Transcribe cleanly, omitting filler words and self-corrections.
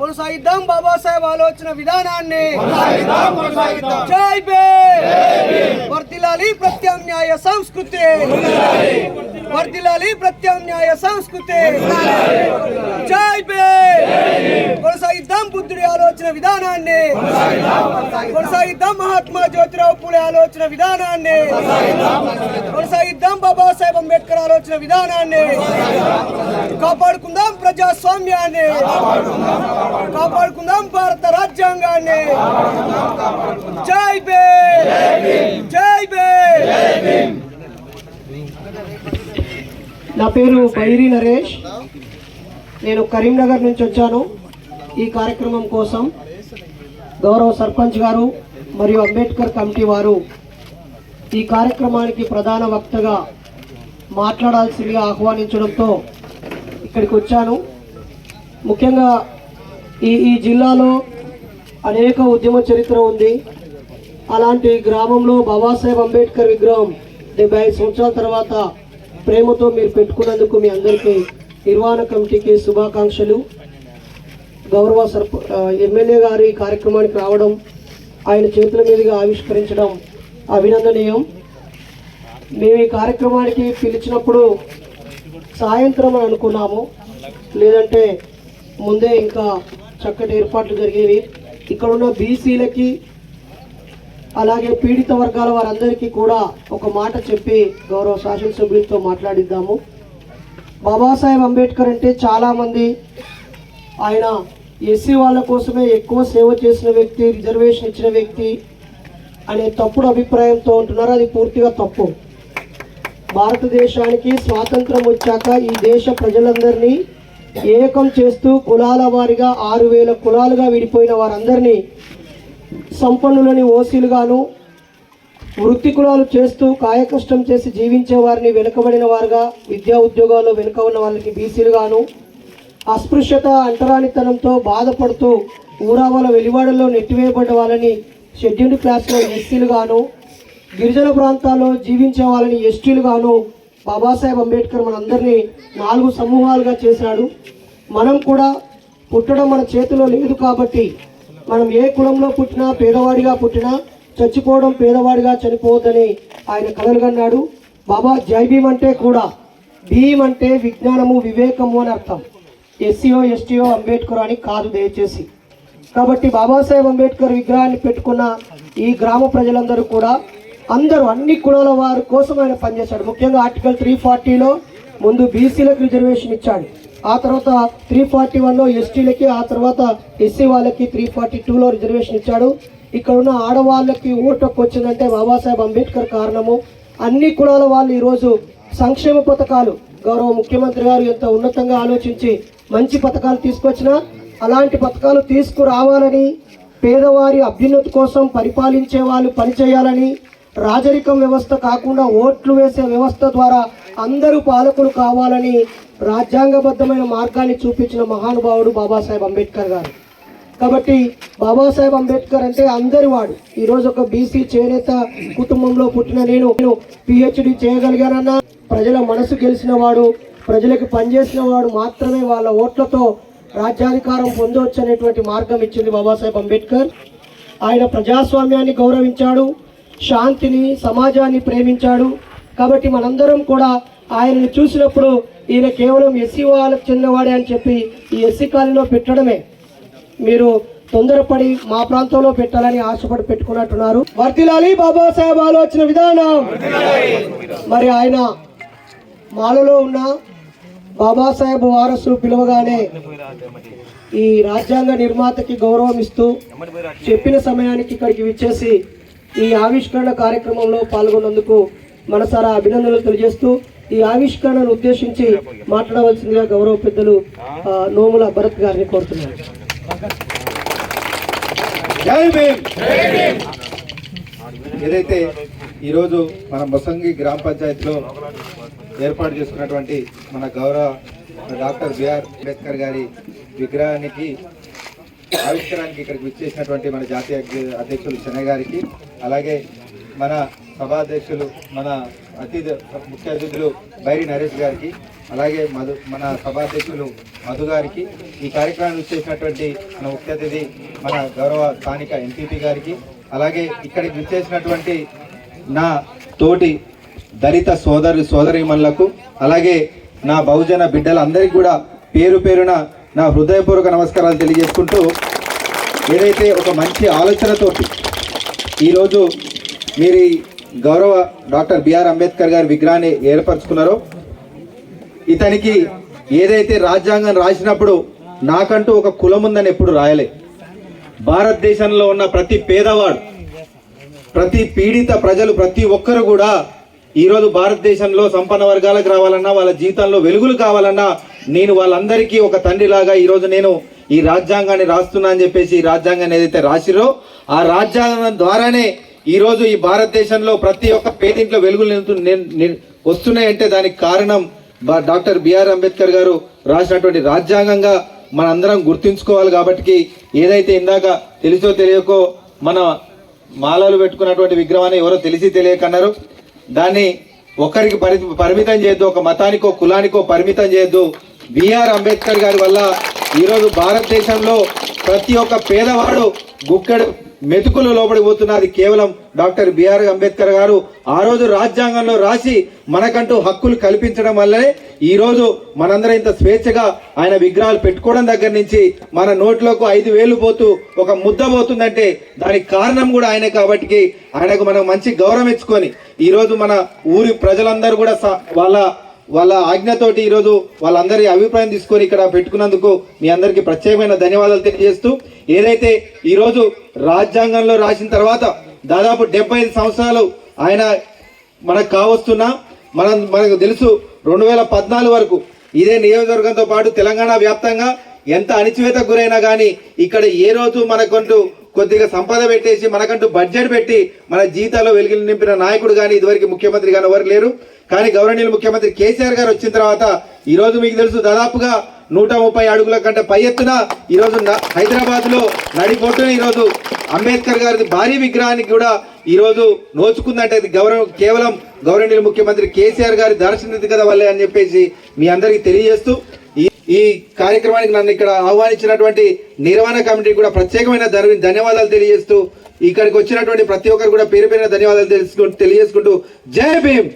కొనసాగిద్దాం బాబాసాహెబ్ ఆలోచన విధానాన్ని. జై భీమ్. వర్ధిల్లాలి ప్రత్యామ్నాయ సంస్కృతి, వర్ధిల్లాలి ప్రత్యామ్నాయ సంస్కృతి. జై భీమ్. కొనసాగిద్దాం బుద్ధుడి ఆలోచన విధానాన్ని, కొనసాగిద్దాం మహాత్మా జ్యోతిరావు పూలే ఆలోచన విధానాన్ని, కొనసాగిద్దాం బాబాసాహెబ్ అంబేద్కర్ ఆలోచన విధానాన్ని. కాపాడుకుందాం ప్రజాస్వామ్యాన్ని, కాపాడుకుందాం భారత రాజ్యాంగాన్ని. జై భీమ్. జై భీమ్. నా పేరు బైరి నరేష్. నేను కరీంనగర్ నుంచి వచ్చాను. ఈ కార్యక్రమం కోసం గౌరవ సర్పంచ్ గారు మరియు అంబేద్కర్ కమిటీ వారు ఈ కార్యక్రమానికి ప్రధాన వక్తగా మాట్లాడాల్సిందిగా ఆహ్వానించడంతో ఇక్కడికి వచ్చాను. ముఖ్యంగా ఈ జిల్లాలో అనేక ఉద్యమ చరిత్ర ఉంది. అలాంటి గ్రామంలో బాబాసాహెబ్ అంబేద్కర్ విగ్రహం 75 సంవత్సరాల తర్వాత ప్రేమతో మీరు పెట్టుకున్నందుకు మీ అందరికీ నిర్వహణ కమిటీకి శుభాకాంక్షలు. గౌరవ ఎమ్మెల్యే గారి కార్యక్రమానికి రావడం, ఆయన చేతుల మీదుగా ఆవిష్కరించడం అభినందనీయం. మేము ఈ కార్యక్రమానికి పిలిచినప్పుడు సాయంత్రం అని అనుకున్నాము, లేదంటే ముందే ఇంకా చక్కటి ఏర్పాట్లు జరిగేవి. ఇక్కడున్న బీసీలకి అలాగే పీడిత వర్గాల వారందరికీ కూడా ఒక మాట చెప్పి గౌరవ శాసనసభ్యులతో మాట్లాడిద్దాము. బాబాసాహెబ్ అంబేద్కర్ అంటే చాలామంది ఆయన ఎస్సీ వాళ్ళ కోసమే ఎక్కువ సేవ చేసిన వ్యక్తి, రిజర్వేషన్ ఇచ్చిన వ్యక్తి అనే తప్పుడు అభిప్రాయంతో ఉంటున్నారు. అది పూర్తిగా తప్పు. భారతదేశానికి స్వాతంత్రం వచ్చాక ఈ దేశ ప్రజలందరినీ ఏకం చేస్తూ కులాల వారిగా 6000 కులాలుగా విడిపోయిన వారందరినీ సంపన్నులని ఓసీలుగాను, వృత్తి కులాలు చేస్తూ కాయకష్టం చేసి జీవించే వారిని వెనుకబడిన వారుగా, విద్యా ఉద్యోగాల్లో వెనుక ఉన్న వాళ్ళకి బీసీలుగాను, అస్పృశ్యత అంటరానితనంతో బాధపడుతూ ఊరావాల వెలివాడల్లో నెట్టివేయబడ్డ వాళ్ళని షెడ్యూల్డ్ క్లాస్లో ఎస్సీలుగాను, గిరిజన ప్రాంతాల్లో జీవించే వాళ్ళని ఎస్టీలుగాను బాబాసాహెబ్ అంబేద్కర్ మనందరినీ 4 సమూహాలుగా చేశాడు. మనం కూడా పుట్టడం మన చేతిలో లేదు కాబట్టి మనం ఏ కులంలో పుట్టినా, పేదవాడిగా పుట్టినా చచ్చిపోవడం పేదవాడిగా చనిపోవద్దని ఆయన కలలుగన్నాడు. బాబా జై భీమ్ అంటే కూడా భీమ్ అంటే విజ్ఞానము, వివేకము అని అర్థం. ఎస్సీఓ ఎస్టీఓ అంబేద్కర్ అని కాదు దయచేసి. కాబట్టి బాబాసాహెబ్ అంబేద్కర్ విగ్రహాన్ని పెట్టుకున్న ఈ గ్రామ ప్రజలందరూ కూడా అందరూ అన్ని కులాల వారి కోసం ఆయన పనిచేశాడు. ముఖ్యంగా ఆర్టికల్ 340లో ముందు బీసీలకు రిజర్వేషన్ ఇచ్చాడు, ఆ తర్వాత 341లో ఎస్టీలకి, ఆ తర్వాత ఎస్సీ వాళ్ళకి 342లో రిజర్వేషన్ ఇచ్చాడు. ఇక్కడ ఉన్న ఆడవాళ్ళకి ఓటు హక్కు వచ్చిందంటే బాబాసాహెబ్ అంబేద్కర్ కారణము. అన్ని కులాల వాళ్ళు ఈరోజు సంక్షేమ పథకాలు గౌరవ ముఖ్యమంత్రి గారు ఎంత ఉన్నతంగా ఆలోచించి మంచి పథకాలు తీసుకొచ్చినా అలాంటి పథకాలు తీసుకురావాలని, పేదవారి అభ్యున్నతి కోసం పరిపాలించే వాళ్ళు పనిచేయాలని, రాజరికం వ్యవస్థ కాకుండా ఓట్లు వేసే వ్యవస్థ ద్వారా అందరూ పాలకులు కావాలని రాజ్యాంగబద్ధమైన మార్గాన్ని చూపించిన మహానుభావుడు బాబాసాహెబ్ అంబేద్కర్ గారు. కాబట్టి బాబాసాహెబ్ అంబేద్కర్ అంటే అందరి వాడు. ఈరోజు ఒక బీసీ చేనేత కుటుంబంలో పుట్టిన నేను పిహెచ్డి చేయగలిగానన్నా ప్రజల మనసు గెలిచిన వాడు, ప్రజలకు పనిచేసిన వాడు మాత్రమే వాళ్ళ ఓట్లతో రాజ్యాధికారం పొందవచ్చు అనేటువంటి మార్గం ఇచ్చింది బాబాసాహెబ్ అంబేద్కర్. ఆయన ప్రజాస్వామ్యాన్ని గౌరవించాడు, శాంతిని, సమాజాన్ని ప్రేమించాడు. కాబట్టి మనందరం కూడా ఆయనను చూసినప్పుడు ఈయన కేవలం ఎస్సీ వాళ్ళకు చెందినవాడే అని చెప్పి ఈ ఎస్సీ కాలనీలో పెట్టడమే మీరు తొందరపడి మా ప్రాంతంలో పెట్టాలని ఆశపడి పెట్టుకున్నట్టున్నారు. వర్ధిల్లాలి బాబాసాహెబ్ ఆలోచన విధానం. మరి ఆయన మాలలో ఉన్న బాబాసాహెబ్ వారసులు పిలవగానే ఈ రాజ్యాంగ నిర్మాతకి గౌరవం ఇస్తూ చెప్పిన సమయానికి ఇక్కడికి విచ్చేసి ఈ ఆవిష్కరణ కార్యక్రమంలో పాల్గొన్నందుకు మనసారా అభినందనలు తెలియజేస్తూ ఈ ఆవిష్కరణను ఉద్దేశించి మాట్లాడవలసిందిగా గౌరవ పెద్దలు నోముల భరత్ గారిని కోరుతున్నాను. ఏదైతే ఈరోజు మన బొసంగి గ్రామ పంచాయతీలో ఏర్పాటు చేసుకున్నటువంటి మన గౌరవ డాక్టర్ బిఆర్ అంబేద్కర్ గారి విగ్రహానికి ఆవిష్కరణకి ఇక్కడికి విచ్చేసినటువంటి మన జాతీయ అధ్యక్షులు చెన్నై గారికి, అలాగే మన సభాధ్యక్షులు మన ముఖ్య అతిథులు బైరి నరేష్ గారికి, అలాగే మన సభాధ్యక్షులు మధు గారికి, ఈ కార్యక్రమాన్ని విచ్చేసినటువంటి మన ముఖ్య అతిథి మన గౌరవ స్థానిక ఎంపీపీ గారికి, అలాగే ఇక్కడికి విచ్చేసినటువంటి నా తోటి దళిత సోదరీమణులకు, అలాగే నా బహుజన బిడ్డలందరికీ కూడా పేరు పేరున నా హృదయపూర్వక నమస్కారాలు తెలియజేసుకుంటూ, ఏదైతే ఒక మంచి ఆలోచనతోటి ఈరోజు మీరు గౌరవ డాక్టర్ బిఆర్ అంబేద్కర్ గారి విగ్రహాన్ని ఏర్పరచుకున్నారో, ఇతనికి ఏదైతే రాజ్యాంగం రాసినప్పుడు నాకంటూ ఒక కులం ఉందని ఎప్పుడు రాయలే. భారతదేశంలో ఉన్న ప్రతి పేదవాడు, ప్రతి పీడిత ప్రజలు, ప్రతి ఒక్కరు కూడా ఈరోజు భారతదేశంలో సంపన్న వర్గాలకు రావాలన్నా, వాళ్ళ జీవితంలో వెలుగులు కావాలన్నా, నేను వాళ్ళందరికీ ఒక తండ్రిలాగా ఈరోజు నేను ఈ రాజ్యాంగాన్ని రాస్తున్నా అని చెప్పేసి ఈ రాజ్యాంగాన్ని ఏదైతే రాసిరో ఆ రాజ్యాంగం ద్వారానే ఈరోజు ఈ భారతదేశంలో ప్రతి ఒక్క పేదింట్లో వెలుగులు వస్తున్నాయంటే దానికి కారణం డాక్టర్ బిఆర్ అంబేద్కర్ గారు రాసినటువంటి రాజ్యాంగంగా మనందరం గుర్తుంచుకోవాలి. కాబట్టి ఏదైతే ఇందాక తెలుసో తెలియకో మన మాలలు పెట్టుకున్నటువంటి విగ్రహాన్ని ఎవరో తెలిసి తెలియకన్నారు, దాన్ని ఒక్కరికి పరిమితం చేయొద్దు, ఒక మతానికో కులానికో పరిమితం చేయొద్దు. బిఆర్ అంబేద్కర్ గారి వల్ల ఈరోజు భారతదేశంలో ప్రతి ఒక్క పేదవాడు గుక్కడు మెతుకులు లోపడిపోతున్నది కేవలం డాక్టర్ బిఆర్ అంబేద్కర్ గారు ఆ రోజు రాజ్యాంగంలో రాసి మనకంటూ హక్కులు కల్పించడం వల్లనే ఈరోజు మనందరం ఇంత స్వేచ్ఛగా ఆయన విగ్రహాలు పెట్టుకోవడం దగ్గర నుంచి మన నోట్లోకి 5,000 పోతూ ఒక ముద్ద పోతుందంటే దానికి కారణం కూడా ఆయనే. కాబట్టి ఆయనకు మనం మంచి గౌరవం ఇచ్చుకొని ఈరోజు మన ఊరి ప్రజలందరూ కూడా వాళ్ళ ఆజ్ఞతోటి ఈరోజు వాళ్ళందరి అభిప్రాయం తీసుకొని ఇక్కడ పెట్టుకున్నందుకు మీ అందరికీ ప్రత్యేకమైన ధన్యవాదాలు తెలియజేస్తూ, ఏదైతే ఈరోజు రాజ్యాంగంలో రాసిన తర్వాత దాదాపు 75 సంవత్సరాలు ఆయన మనకు కావస్తున్నా, మనకు తెలుసు 2014 వరకు ఇదే నియోజకవర్గంతో పాటు తెలంగాణ వ్యాప్తంగా ఎంత అణిచివేతకు గురైనా కానీ ఇక్కడ ఏ రోజు మనకంటూ కొద్దిగా సంపద పెట్టేసి మనకంటూ బడ్జెట్ పెట్టి మన జీతాల్లో వెలుగులు నింపిన నాయకుడు కానీ ఇదివరకు ముఖ్యమంత్రి కానీ ఎవరు లేరు. కానీ గౌరవనీయులు ముఖ్యమంత్రి కేసీఆర్ గారు వచ్చిన తర్వాత ఈరోజు మీకు తెలుసు దాదాపుగా 130 అడుగుల కంటే పై ఎత్తున ఈరోజు హైదరాబాద్లో నడిపోతున్న ఈరోజు అంబేద్కర్ గారి భారీ విగ్రహానికి కూడా ఈరోజు నోచుకుందంటే అది కేవలం గౌరవనీయులు ముఖ్యమంత్రి కేసీఆర్ గారి దార్శనికత వల్లే అని చెప్పేసి మీ అందరికీ తెలియజేస్తూ, ఈ కార్యక్రమానికి నన్ను ఇక్కడ ఆహ్వానించినటువంటి నిర్వహణ కమిటీ కూడా ప్రత్యేకమైన ధన్యవాదాలు తెలియజేస్తూ, ఇక్కడికి వచ్చినటువంటి ప్రతి ఒక్కరు కూడా పేరు పేరున ధన్యవాదాలు తెలియజేసుకుంటూ జై భీమ్.